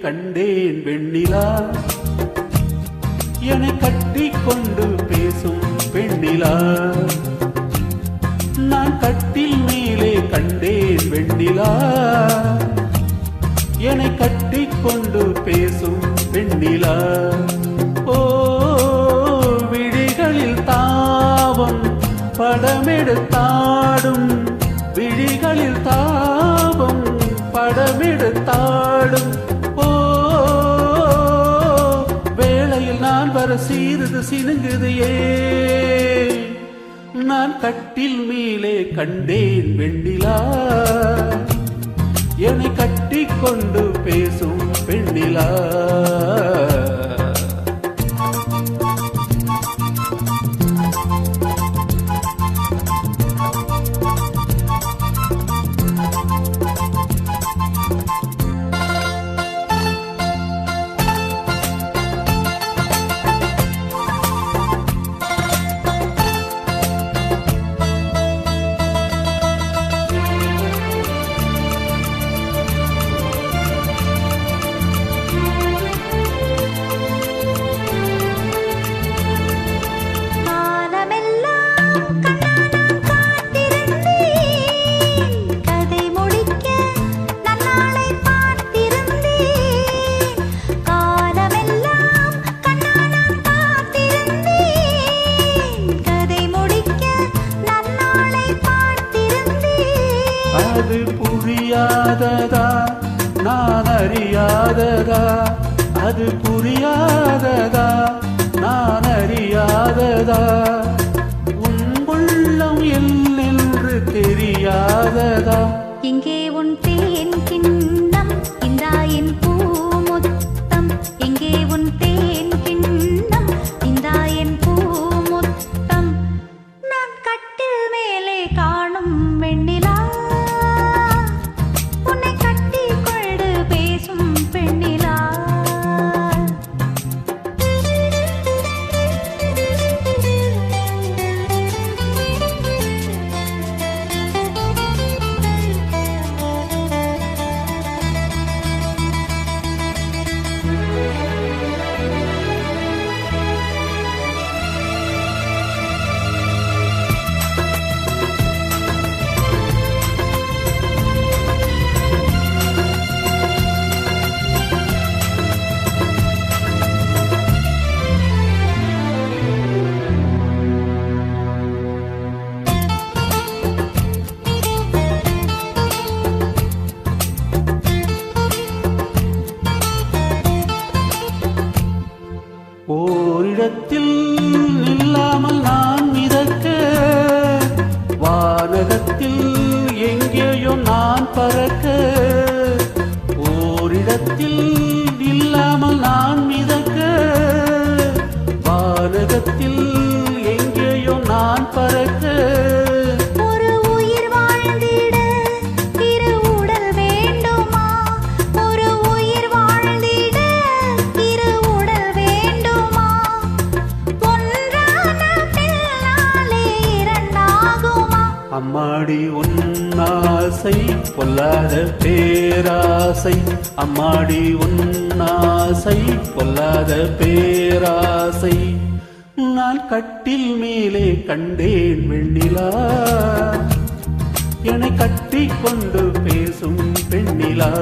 கண்டேன் வெண்ணிலா, என்னை கட்டிக் கொண்டு பேசும் பெண்ணிலா. நான் கட்டில் மேலே கண்டேன் வெண்ணிலா, என்னை கட்டிக் கொண்டு பேசும் பெண்ணிலா. ஓ விழிகளில் தாவம் படமெடுத்தாடும், விழிகளில் தாவம் படமெடுத்தாடும். ஓ வேளையில் நான் வர சீருது சினுங்குது ஏன், நான் கட்டில் மேலே கண்டேன் வெண்ணிலா, என்னை கட்டிக் கொண்டு பேசும் பெண்ணிலா. அது புரியாததா நான் அறியாததா, அது புரியாததா நான் அறியாததா, உன் உள்ளம் என்னென்று தெரியாததா. எங்கே உன் தேன் கிண்ணம் இந்தா என் பூமுத்தம், எங்கே உன் தேன் கிண்ணம் இந்தா என் பூமுத்தம். நான் கட்டில் மேலே காணும் வெண்ணிலா, ஓரிடத்தில் நில்லாமல் நான் மிதக்க, வானகத்தில் எங்கேயோ நான் பறக்க. ஓரிடத்தில் நில்லாமல் நான் மிதக்க, வானகத்தில் எங்கேயோ நான் பறக்க. அம்மாடி உன்னாசை பொல்லாத பேராசை, அம்மாடி உன்னாசை பொல்லாத பேராசை. நான் கட்டில் மேலே கண்டேன் வெண்ணிலா, என்னை கட்டிக் கொண்டு பேசும் பெண்ணிலா.